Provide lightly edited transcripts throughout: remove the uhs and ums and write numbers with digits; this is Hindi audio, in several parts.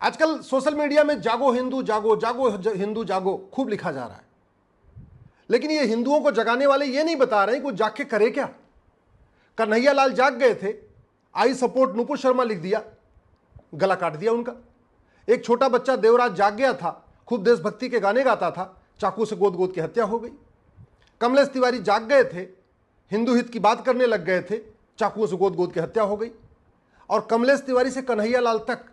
आजकल सोशल मीडिया में जागो हिंदू जागो, जागो हिंदू जागो खूब लिखा जा रहा है, लेकिन ये हिंदुओं को जगाने वाले ये नहीं बता रहे हैं कि वो जाग के करे क्या। कन्हैया लाल जाग गए थे, आई सपोर्ट नुपुर शर्मा लिख दिया, गला काट दिया उनका। एक छोटा बच्चा देवराज जाग गया था, खूब देशभक्ति के गाने गाता था, चाकू से गोद गोद की हत्या हो गई। कमलेश तिवारी जाग गए थे, हिंदू हित की बात करने लग गए थे, चाकुओं से गोद गोद की हत्या हो गई। और कमलेश तिवारी से कन्हैया लाल तक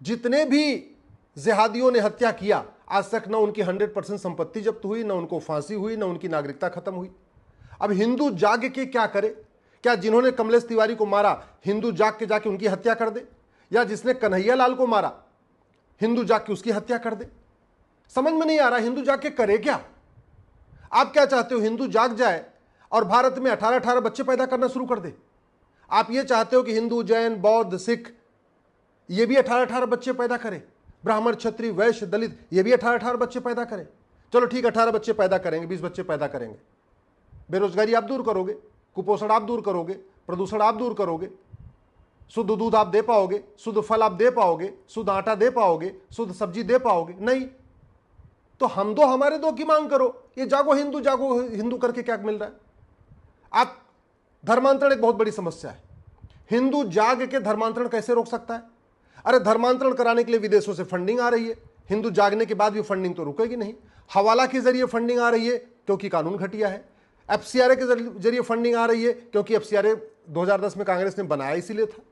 जितने भी जिहादियों ने हत्या किया, आज तक न उनकी 100% संपत्ति जब्त हुई, न उनको फांसी हुई, न उनकी नागरिकता खत्म हुई। अब हिंदू जाग के क्या करे? क्या जिन्होंने कमलेश तिवारी को मारा हिंदू जाग के जाके उनकी हत्या कर दे, या जिसने कन्हैया लाल को मारा हिंदू जाग के उसकी हत्या कर दे? समझ में नहीं आ रहा हिंदू जाग के करे क्या। आप क्या चाहते हो, हिंदू जाग जाए और भारत में 18-18 बच्चे पैदा करना शुरू कर दे? आप ये चाहते हो कि हिंदू, जैन, बौद्ध, सिख ये भी 18-18 बच्चे पैदा करें, ब्राह्मण, क्षत्रिय, वैश्य, दलित ये भी 18-18 बच्चे पैदा करें? चलो ठीक, 18 बच्चे पैदा करेंगे, 20 बच्चे पैदा करेंगे। बेरोजगारी आप दूर करोगे, कुपोषण आप दूर करोगे, प्रदूषण आप दूर करोगे, शुद्ध दूध आप दे पाओगे, शुद्ध फल आप दे पाओगे, शुद्ध आटा दे पाओगे, शुद्ध सब्जी दे पाओगे? नहीं। तो हम दो हमारे दो की मांग करो। ये जागो हिंदू करके क्या मिल रहा है? आप धर्मांतरण एक बहुत बड़ी समस्या है। हिंदू जाग के धर्मांतरण कैसे रोक सकता है? अरे धर्मांतरण कराने के लिए विदेशों से फंडिंग आ रही है, हिंदू जागने के बाद भी फंडिंग तो रुकेगी नहीं। हवाला के जरिए फंडिंग आ रही है क्योंकि कानून घटिया है। एफसीआरए के जरिए फंडिंग आ रही है क्योंकि एफसीआरए 2010 में कांग्रेस ने बनाया इसीलिए था।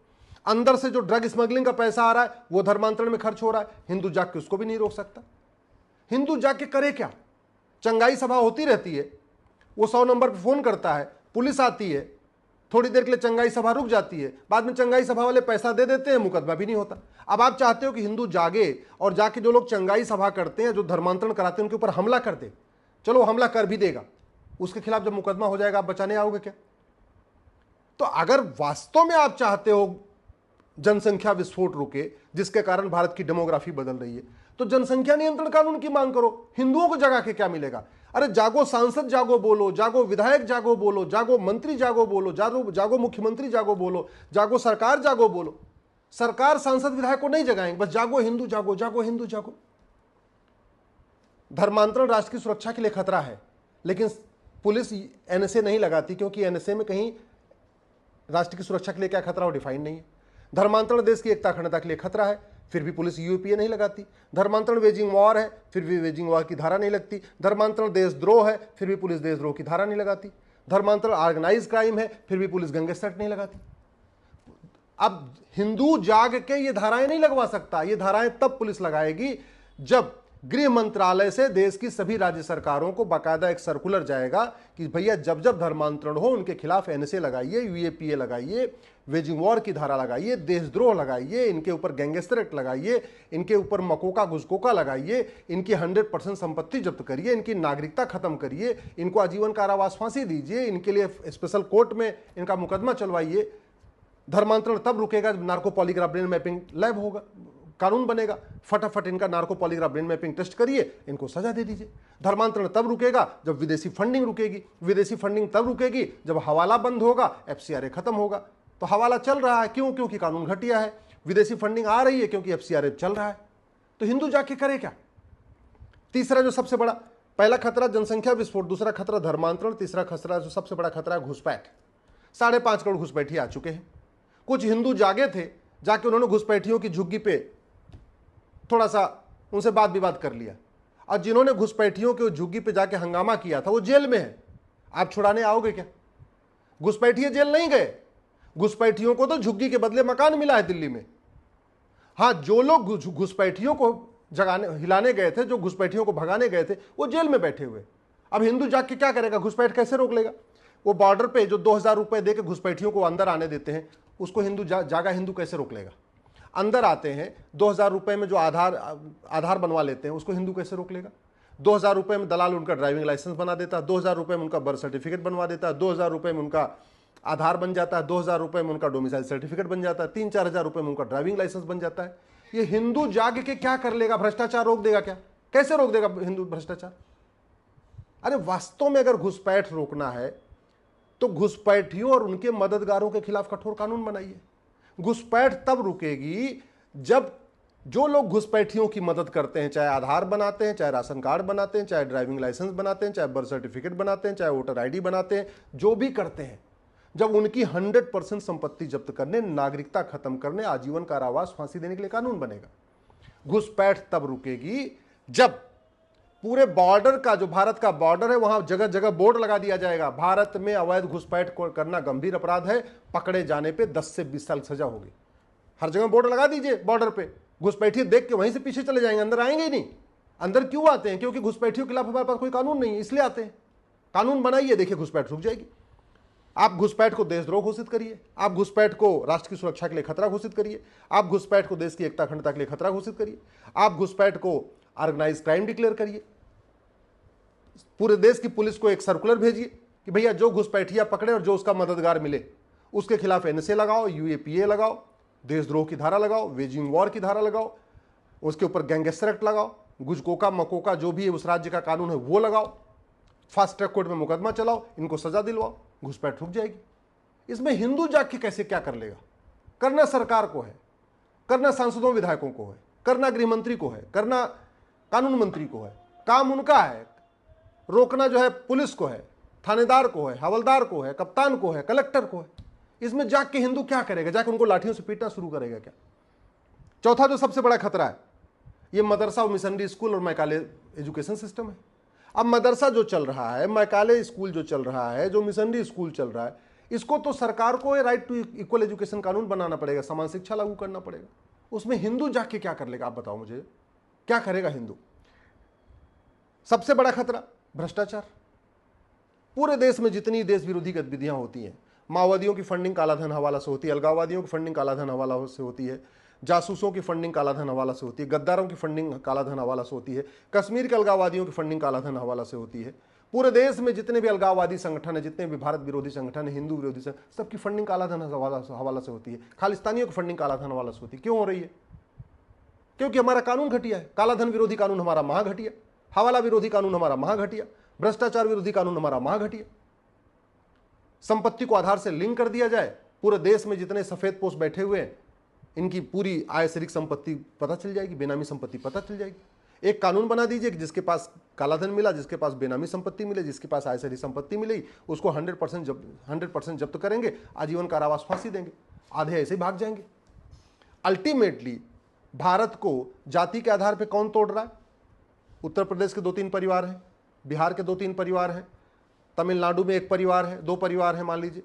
अंदर से जो ड्रग स्मगलिंग का पैसा आ रहा है वो धर्मांतरण में खर्च हो रहा है। हिंदू जाग के उसको भी नहीं रोक सकता। हिंदू जाग के करे क्या? चंगाई सभा होती रहती है, वो 100 नंबर पर फोन करता है, पुलिस आती है, थोड़ी देर के लिए चंगाई सभा रुक जाती है, बाद में चंगाई सभा वाले पैसा दे देते हैं, मुकदमा भी नहीं होता। अब आप चाहते हो कि हिंदू जागे और जाके जो लोग चंगाई सभा करते हैं, जो धर्मांतरण कराते हैं, उनके ऊपर हमला कर दे। चलो हमला कर भी देगा, उसके खिलाफ जब मुकदमा हो जाएगा आप बचाने आओगे क्या? तो अगर वास्तव में आप चाहते हो जनसंख्या विस्फोट रुके, जिसके कारण भारत की डेमोग्राफी बदल रही है, तो जनसंख्या नियंत्रण कानून की मांग करो। हिंदुओं को जगा के क्या मिलेगा? अरे जागो सांसद जागो बोलो, जागो विधायक जागो बोलो, जागो मंत्री जागो बोलो, जागो मुख्यमंत्री जागो बोलो, जागो सरकार जागो बोलो। सरकार सांसद विधायक को नहीं जगाएंगे, बस जागो हिंदू जागो, जागो हिंदू जागो। धर्मांतरण राष्ट्र की सुरक्षा के लिए खतरा है, लेकिन पुलिस एनएसए नहीं लगाती, क्योंकि एनएसए में कहीं राष्ट्र की सुरक्षा के लिए क्या खतरा हो डिफाइन नहीं है। धर्मांतरण देश की एकता अखंडता के लिए खतरा है, फिर भी पुलिस यूपीए नहीं लगाती। धर्मांतरण वेजिंग वॉर है, फिर भी वेजिंग वॉर की धारा नहीं लगती। धर्मांतरण देशद्रोह है, फिर भी पुलिस देशद्रोह की धारा नहीं लगाती। धर्मांतरण ऑर्गेनाइज क्राइम है, फिर भी पुलिस गैंगस्टर नहीं लगाती। अब हिंदू जाग के ये धाराएं नहीं लगवा सकता। ये धाराएं तब पुलिस लगाएगी जब गृह मंत्रालय से देश की सभी राज्य सरकारों को बाकायदा एक सर्कुलर जाएगा कि भैया जब जब धर्मांतरण हो उनके खिलाफ एनएसए लगाइए, यूएपीए लगाइए, वेजिंग वॉर की धारा लगाइए, देशद्रोह लगाइए, इनके ऊपर गैंगस्टर एक्ट लगाइए, इनके ऊपर मकोका घुसकोका लगाइए, इनकी 100% संपत्ति जब्त करिए, इनकी नागरिकता खत्म करिए, इनको आजीवन कारावास फांसी दीजिए, इनके लिए स्पेशल कोर्ट में इनका मुकदमा चलवाइए। धर्मांतरण तब रुकेगा जब narco polygraph brain mapping lab होगा, कानून बनेगा। फटाफट इनका narco polygraph brain mapping test करिए, इनको सजा दे दीजिए। धर्मांतरण तब रुकेगा जब विदेशी फंडिंग रुकेगी। विदेशी फंडिंग तब रुकेगी जब हवाला बंद होगा, एफसीआरए खत्म होगा। तो हवाला चल रहा है क्यों? क्योंकि कानून घटिया है। विदेशी फंडिंग आ रही है क्योंकि एफसीआरए चल रहा है। तो हिंदू जाके करे क्या? तीसरा जो सबसे बड़ा, पहला खतरा जनसंख्या विस्फोट, दूसरा खतरा धर्मांतरण, तीसरा खतरा जो सबसे बड़ा खतरा है घुसपैठ। 5.5 करोड़ घुसपैठी आ चुके हैं। कुछ हिंदू जागे थे, जाके उन्होंने घुसपैठियों की झुग्गी पे थोड़ा सा उनसे बात विवाद कर लिया, और जिन्होंने घुसपैठियों के झुग्गी पे जाके हंगामा किया था वो जेल में है। आप छुड़ाने आओगे क्या? घुसपैठिए जेल नहीं गए, घुसपैठियों को तो झुग्गी के बदले मकान मिला है दिल्ली में। हाँ, जो लोग घुसपैठियों को जगाने हिलाने गए थे, जो घुसपैठियों को भगाने गए थे, वो जेल में बैठे हुए। अब हिंदू जाग के क्या करेगा? घुसपैठ कैसे रोक लेगा? वो बॉर्डर पे जो 2000 रुपए दे के घुसपैठियों को अंदर आने देते हैं, उसको हिंदू जागा हिंदू कैसे रोक लेगा? अंदर आते हैं 2000 रुपए में जो आधार बनवा लेते हैं, उसको हिंदू कैसे रोक लेगा? 2000 रुपए में दलाल उनका ड्राइविंग लाइसेंस बना देता है, 2000 रुपए में उनका बर्थ सर्टिफिकेट बनवा देता है, 2000 रुपए में उनका आधार बन जाता है, 2000 रुपए में उनका डोमिसाइल सर्टिफिकेट बन जाता है, 3-4 हजार रुपए में उनका ड्राइविंग लाइसेंस बन जाता है। ये हिंदू जाग के क्या कर लेगा? भ्रष्टाचार रोक देगा क्या? कैसे रोक देगा हिंदू भ्रष्टाचार? अरे वास्तव में अगर घुसपैठ रोकना है तो घुसपैठियों और उनके मददगारों के खिलाफ कठोर कानून बनाइए। घुसपैठ तब रुकेगी जब जो लोग घुसपैठियों की मदद करते हैं, चाहे आधार बनाते हैं, चाहे राशन कार्ड बनाते हैं, चाहे ड्राइविंग लाइसेंस बनाते हैं, चाहे बर्थ सर्टिफिकेट बनाते हैं, चाहे वोटर आईडी बनाते हैं, जो भी करते हैं, जब उनकी 100% संपत्ति जब्त करने, नागरिकता खत्म करने, आजीवन कारावास, फांसी देने के लिए कानून बनेगा। घुसपैठ तब रुकेगी जब पूरे बॉर्डर का, जो भारत का बॉर्डर है, वहां जगह जगह बोर्ड लगा दिया जाएगा, भारत में अवैध घुसपैठ करना गंभीर अपराध है, पकड़े जाने पे 10 से 20 साल सजा होगी। हर जगह बोर्ड लगा दीजिए बॉर्डर पे, घुसपैठी देख के वहीं से पीछे चले जाएंगे, अंदर आएंगे ही नहीं। अंदर क्यों आते हैं? क्योंकि घुसपैठियों के खिलाफ हमारे पास कोई कानून नहीं है, इसलिए आते हैं। कानून बनाइए, देखिए घुसपैठ रुक जाएगी। आप घुसपैठ को देशद्रोह घोषित करिए, आप घुसपैठ को राष्ट्र की सुरक्षा के लिए खतरा घोषित करिए, आप घुसपैठ को देश की एकता अखंडता के लिए खतरा घोषित करिए, आप घुसपैठ को ऑर्गेनाइज क्राइम डिक्लेयर करिए। पूरे देश की पुलिस को एक सर्कुलर भेजिए कि भैया जो घुसपैठिया पकड़े और जो उसका मददगार मिले उसके खिलाफ एनएसए लगाओ, यूएपीए लगाओ, देशद्रोह की धारा लगाओ, वेजिंग वॉर की धारा लगाओ, उसके ऊपर गैंगस्टर एक्ट लगाओ, गुजकोका मकोका जो भी है उस राज्य का कानून है वो लगाओ, फास्ट ट्रैक कोर्ट में मुकदमा चलाओ, इनको सजा दिलवाओ, घुसपैठ रुक जाएगी। इसमें हिंदू जाग के कैसे क्या कर लेगा? करना सरकार को है, करना सांसदों विधायकों को है, करना गृह मंत्री को है, करना कानून मंत्री को है, काम उनका है। रोकना जो है पुलिस को है, थानेदार को है, हवलदार को है, कप्तान को है, कलेक्टर को है। इसमें जाग के हिंदू क्या करेगा? जाके उनको लाठियों से पीटना शुरू करेगा क्या? चौथा जो सबसे बड़ा खतरा है, ये मदरसा और मिशनरी स्कूल और मैकाले एजुकेशन सिस्टम है। अब मदरसा जो चल रहा है, मैकाले स्कूल जो चल रहा है, जो मिशनरी स्कूल चल रहा है, इसको तो सरकार को राइट टू इक्वल एजुकेशन कानून बनाना पड़ेगा, समान शिक्षा लागू करना पड़ेगा। उसमें हिंदू जाग के क्या कर लेगा? आप बताओ मुझे, क्या करेगा हिंदू? सबसे बड़ा खतरा भ्रष्टाचार। पूरे देश में जितनी देश विरोधी गतिविधियां होती हैं, माओवादियों की फंडिंग कालाधन हवाला से होती है, अलगाववादियों की फंडिंग कालाधन हवाला से होती है, जासूसों की फंडिंग कालाधन हवाला से होती है, गद्दारों की फंडिंग कालाधन हवाला से होती है, कश्मीर के अलगाववादियों की फंडिंग कालाधन हवाला से होती है। पूरे देश में जितने भी अलगाववादी संगठन है, जितने भी भारत विरोधी संगठन है, हिंदू विरोधी संगठन, सबकी फंडिंग कालाधन हवाला से होती है। खालिस्तानियों की फंडिंग कालाधन हवाला से होती है। क्यों हो रही है? क्योंकि हमारा कानून घटिया है। कालाधन विरोधी कानून हमारा महाघटिया, हवाला विरोधी कानून हमारा महाघटिया, भ्रष्टाचार विरोधी कानून हमारा महाघटिया। संपत्ति को आधार से लिंक कर दिया जाए, पूरे देश में जितने सफेद पोस्ट बैठे हुए हैं, इनकी पूरी आय से संपत्ति पता चल जाएगी, बेनामी संपत्ति पता चल जाएगी। एक कानून बना दीजिए कि जिसके पास कालाधन मिला, जिसके पास बेनामी संपत्ति मिले, जिसके पास आय से संपत्ति मिली, उसको 100% जब्त करेंगे, आजीवन कारावास, फांसी देंगे। आधे ऐसे ही भाग जाएंगे। अल्टीमेटली भारत को जाति के आधार पर कौन तोड़ रहा है? उत्तर प्रदेश के 2-3 परिवार हैं, बिहार के 2-3 परिवार हैं, तमिलनाडु में 1 परिवार है, 2 परिवार हैं मान लीजिए,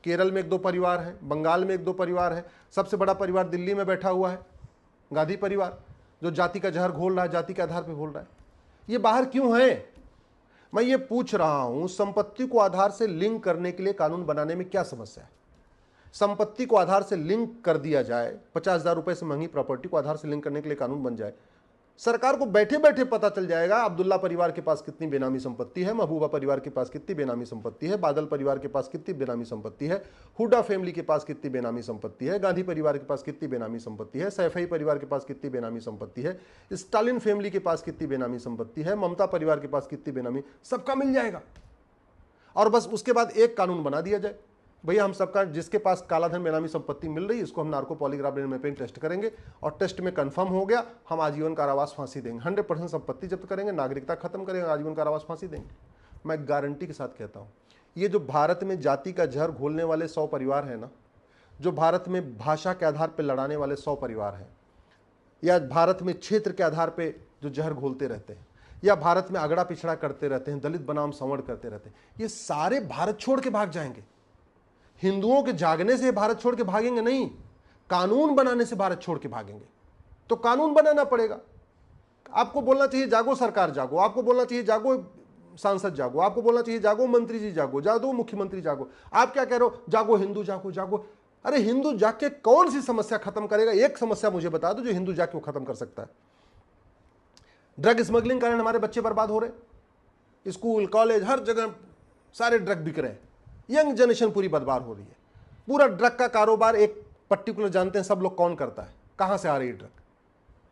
केरल में 1-2 परिवार हैं, बंगाल में 1-2 परिवार हैं, सबसे बड़ा परिवार दिल्ली में बैठा हुआ है, गांधी परिवार, जो जाति का जहर घोल रहा है, जाति के आधार पर घोल रहा है। ये बाहर क्यों है? मैं ये पूछ रहा हूं, संपत्ति को आधार से लिंक करने के लिए कानून बनाने में क्या समस्या है? संपत्ति को आधार से लिंक कर दिया जाए, 50,000 रुपए से महंगी प्रॉपर्टी को आधार से लिंक करने के लिए कानून बन जाए, सरकार को बैठे बैठे पता चल जाएगा अब्दुल्ला परिवार के पास कितनी बेनामी संपत्ति है, महबूबा परिवार के पास कितनी बेनामी संपत्ति है, बादल परिवार के पास कितनी बेनामी संपत्ति है, हुड्डा फैमिली के पास कितनी बेनामी संपत्ति है, गांधी परिवार के पास कितनी बेनामी संपत्ति है, सैफई परिवार के पास कितनी बेनामी संपत्ति है, स्टालिन फैमिली के पास कितनी बेनामी संपत्ति है, ममता परिवार के पास कितनी बेनामी, सबका मिल जाएगा। और बस उसके बाद एक कानून बना दिया जाए, भैया हम सबका जिसके पास कालाधन बेनामी संपत्ति मिल रही है इसको हम नार्को पॉलीग्राफ मैपिंग टेस्ट करेंगे और टेस्ट में कंफर्म हो गया, हम आजीवन कारावास, फांसी देंगे। 100% संपत्ति जब्त करेंगे, नागरिकता खत्म करेंगे, आजीवन कारावास, फांसी देंगे। मैं गारंटी के साथ कहता हूँ, ये जो भारत में जाति का जहर घोलने वाले 100 परिवार हैं ना, जो भारत में भाषा के आधार पर लड़ाने वाले 100 परिवार हैं, या भारत में क्षेत्र के आधार पर जो जहर घोलते रहते हैं, या भारत में अगड़ा पिछड़ा करते रहते हैं, दलित बनाम संवर्ण करते रहते हैं, ये सारे भारत छोड़ के भाग जाएंगे। हिंदुओं के जागने से भारत छोड़ के भागेंगे नहीं, कानून बनाने से भारत छोड़ के भागेंगे। तो कानून बनाना पड़ेगा। आपको बोलना चाहिए जागो सरकार जागो, आपको बोलना चाहिए जागो सांसद जागो, आपको बोलना चाहिए जागो मंत्री जी जागो, जागो मुख्यमंत्री जागो। आप क्या कह रहे हो? जागो हिंदू जागो, जागो। अरे हिंदू जाग के कौन सी समस्या खत्म करेगा? एक समस्या मुझे बता दो जो हिंदू जाग के खत्म कर सकता है। ड्रग स्मगलिंग कारण हमारे बच्चे बर्बाद हो रहे, स्कूल कॉलेज हर जगह सारे ड्रग बिक रहे हैं, यंग जनरेशन पूरी बर्बाद हो रही है। पूरा ड्रग का कारोबार एक पर्टिकुलर जानते हैं सब लोग कौन करता है, कहां से आ रही है ड्रग,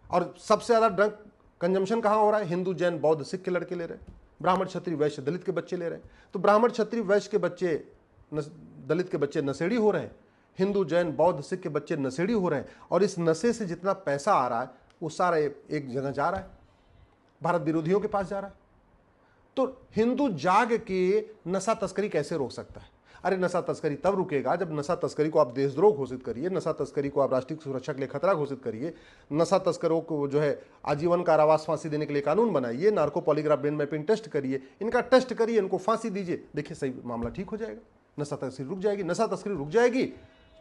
और सबसे ज्यादा ड्रग कंजम्पशन कहां हो रहा है? हिंदू जैन बौद्ध सिख के लड़के ले रहे हैं, ब्राह्मण क्षत्रिय वैश्य दलित के बच्चे ले रहे हैं। तो ब्राह्मण क्षत्रिय वैश्य के बच्चे, दलित के बच्चे नशेड़ी हो रहे हैं, हिंदू जैन बौद्ध सिख के बच्चे नशेड़ी हो रहे हैं, और इस नशे से जितना पैसा आ रहा है वो सारा एक जगह जा रहा है, भारत विरोधियों के पास जा रहा है। तो हिंदू जाग के नशा तस्करी कैसे रोक सकता है? अरे नशा तस्करी तब रुकेगा जब नशा तस्करी को आप देशद्रोह घोषित करिए, नशा तस्करी को आप राष्ट्रीय सुरक्षा के लिए खतरा घोषित करिए, नशा तस्करों को जो है आजीवन कारावास फांसी देने के लिए कानून बनाइए, narco polygraph brain mapping test करिए, इनका टेस्ट करिए, इनको फांसी दीजिए, देखिए सही मामला ठीक हो जाएगा, नशा तस्करी रुक जाएगी। नशा तस्करी रुक जाएगी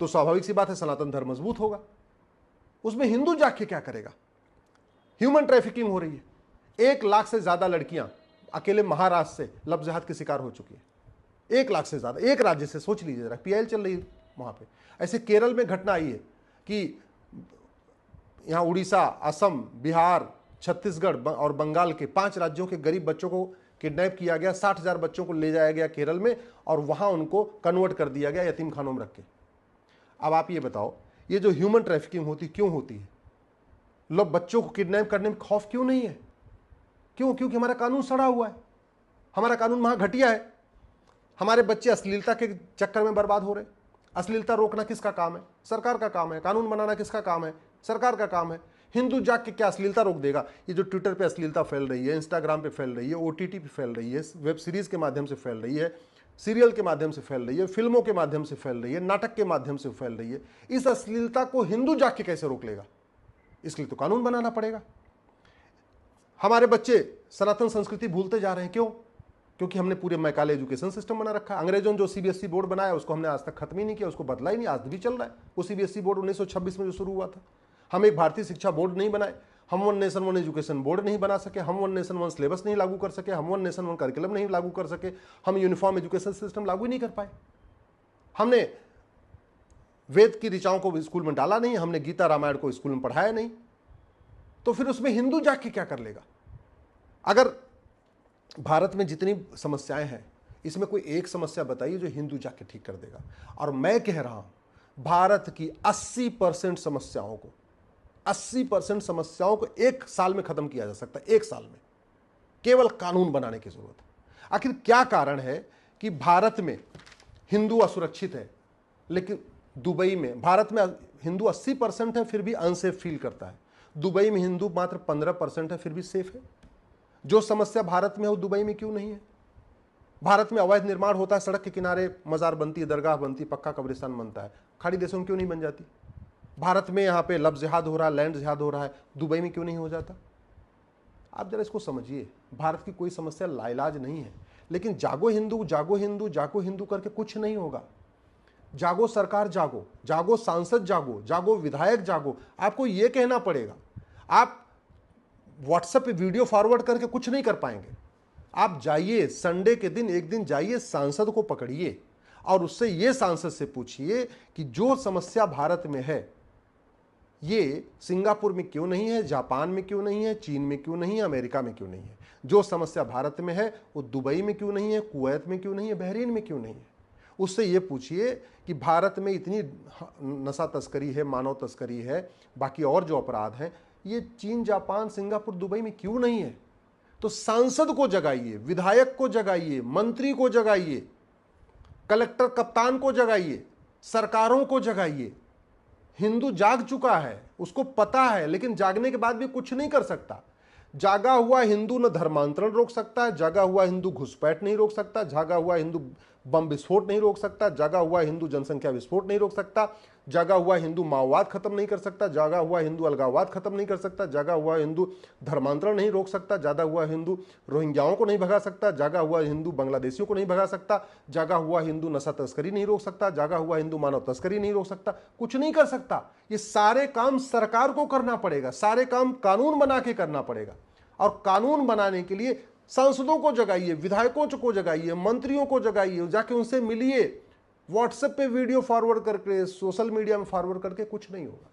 तो स्वाभाविक सी बात है सनातन धर्म मजबूत होगा। उसमें हिंदू जाग के क्या करेगा? ह्यूमन ट्रैफिकिंग हो रही है, 1 लाख से ज्यादा लड़कियां अकेले महाराष्ट्र से लव जिहाद की शिकार हो चुकी है। 1 लाख से ज्यादा, एक राज्य से, सोच लीजिए जरा, पीआईएल चल रही है वहां पे। ऐसे केरल में घटना आई है कि यहां उड़ीसा, असम, बिहार, छत्तीसगढ़ और बंगाल के 5 राज्यों के गरीब बच्चों को किडनैप किया गया, 60,000 बच्चों को ले जाया गया केरल में और वहां उनको कन्वर्ट कर दिया गया यतीम खानों में रख के। अब आप ये बताओ, ये जो ह्यूमन ट्रैफिकिंग होती क्यों होती है? लोग बच्चों को किडनैप करने में खौफ क्यों नहीं है? क्यों? क्योंकि हमारा कानून सड़ा हुआ है, हमारा कानून महा घटिया है। हमारे बच्चे अश्लीलता के चक्कर में बर्बाद हो रहे। अश्लीलता रोकना किसका काम है? सरकार का काम है। कानून बनाना किसका काम है? सरकार का काम है। हिंदू जाग के क्या अश्लीलता रोक देगा? ये जो ट्विटर पे अश्लीलता फैल रही है, इंस्टाग्राम पे फैल रही है, ओटीटी पे फैल रही है, वेब सीरीज के माध्यम से फैल रही है, सीरियल के माध्यम से फैल रही है, फिल्मों के माध्यम से फैल रही है, नाटक के माध्यम से फैल रही है, इस अश्लीलता को हिंदू जाग के कैसे रोक लेगा? इसलिए तो कानून बनाना पड़ेगा। हमारे बच्चे सनातन संस्कृति भूलते जा रहे हैं, क्यों? क्योंकि हमने पूरे मैकाले एजुकेशन सिस्टम बना रखा है। अंग्रेजों ने जो सीबीएसई बोर्ड बनाया उसको हमने आज तक खत्म ही नहीं किया, उसको बदला ही नहीं, आज भी चल रहा है वो सीबीएसई बोर्ड 1926 में जो शुरू हुआ था। हम एक भारतीय शिक्षा बोर्ड नहीं बनाए, हम one nation one education board नहीं बना सके, हम वन नेशन वन सिलेबस नहीं लागू कर सके, हम वन नेशन वन करिकुलम नहीं लागू कर सके, हम यूनिफॉर्म एजुकेशन सिस्टम लागू ही नहीं कर पाए। हमने वेद की ऋचाओं को स्कूल में डाला नहीं, हमने गीता रामायण को स्कूल में पढ़ाया नहीं, तो फिर उसमें हिंदू जाग के क्या कर लेगा? अगर भारत में जितनी समस्याएं हैं इसमें कोई एक समस्या बताइए जो हिंदू जाग के ठीक कर देगा। और मैं कह रहा हूं भारत की 80% समस्याओं को 1 साल में खत्म किया जा सकता है। 1 साल में केवल कानून बनाने की जरूरत है। आखिर क्या कारण है कि भारत में हिंदू असुरक्षित है, लेकिन दुबई में, भारत में हिंदू 80% है फिर भी अनसेफ फील करता है, दुबई में हिंदू मात्र 15% है फिर भी सेफ है? जो समस्या भारत में है वो दुबई में क्यों नहीं है? भारत में अवैध निर्माण होता है, सड़क के किनारे मजार बनती है, दरगाह बनती है, पक्का कब्रिस्तान बनता है, खाड़ी देशों में क्यों नहीं बन जाती? भारत में यहाँ पे लव जिहाद हो रहा है, लैंड जिहाद हो रहा है, दुबई में क्यों नहीं हो जाता? आप जरा इसको समझिए। भारत की कोई समस्या लाइलाज नहीं है, लेकिन जागो हिंदू, जागो हिंदू, जागो हिंदू करके कुछ नहीं होगा। जागो सरकार, जागो, जागो सांसद, जागो, जागो विधायक, जागो। आपको यह कहना पड़ेगा। आप व्हाट्सएप पे वीडियो फॉरवर्ड करके कुछ नहीं कर पाएंगे। आप जाइए, संडे के दिन एक दिन जाइए, सांसद को पकड़िए और उससे ये सांसद से पूछिए कि जो समस्या भारत में है ये सिंगापुर में क्यों नहीं है, जापान में क्यों नहीं है, चीन में क्यों नहीं है, अमेरिका में क्यों नहीं है? जो समस्या भारत में है वो दुबई में क्यों नहीं है, कुवैत में क्यों नहीं है, बहरीन में क्यों नहीं है? उससे ये पूछिए कि भारत में इतनी नशा तस्करी है, मानव तस्करी है, बाकी और जो अपराध हैं, ये चीन, जापान, सिंगापुर, दुबई में क्यों नहीं है? तो सांसद को जगाइए, विधायक को जगाइए, मंत्री को जगाइए, कलेक्टर कप्तान को जगाइए, सरकारों को जगाइए। हिंदू जाग चुका है, उसको पता है, लेकिन जागने के बाद भी कुछ नहीं कर सकता। जागा हुआ हिंदू न धर्मांतरण रोक सकता है, जागा हुआ हिंदू घुसपैठ नहीं रोक सकता, जागा हुआ हिंदू बम विस्फोट नहीं रोक सकता, जागा हुआ हिंदू जनसंख्या विस्फोट नहीं रोक सकता, जागा हुआ हिंदू माओवाद खत्म नहीं कर सकता, जागा हुआ हिंदू अलगाववाद खत्म नहीं कर सकता, जागा हुआ हिंदू धर्मांतरण नहीं रोक सकता, जागा हुआ हिंदू रोहिंग्याओं को नहीं भगा सकता, जागा हुआ हिंदू बांग्लादेशियों को नहीं भगा सकता, जागा हुआ हिंदू नशा तस्करी नहीं रोक सकता, जागा हुआ हिंदू मानव तस्करी नहीं रोक सकता, कुछ नहीं कर सकता। ये सारे काम सरकार को करना पड़ेगा, सारे काम कानून बना के करना पड़ेगा। और कानून बनाने के लिए सांसदों को जगाइए, विधायकों को जगाइए, मंत्रियों को जगाइए, जाके उनसे मिलिए। व्हाट्सएप पे वीडियो फॉरवर्ड करके, सोशल मीडिया में फॉरवर्ड करके कुछ नहीं होगा।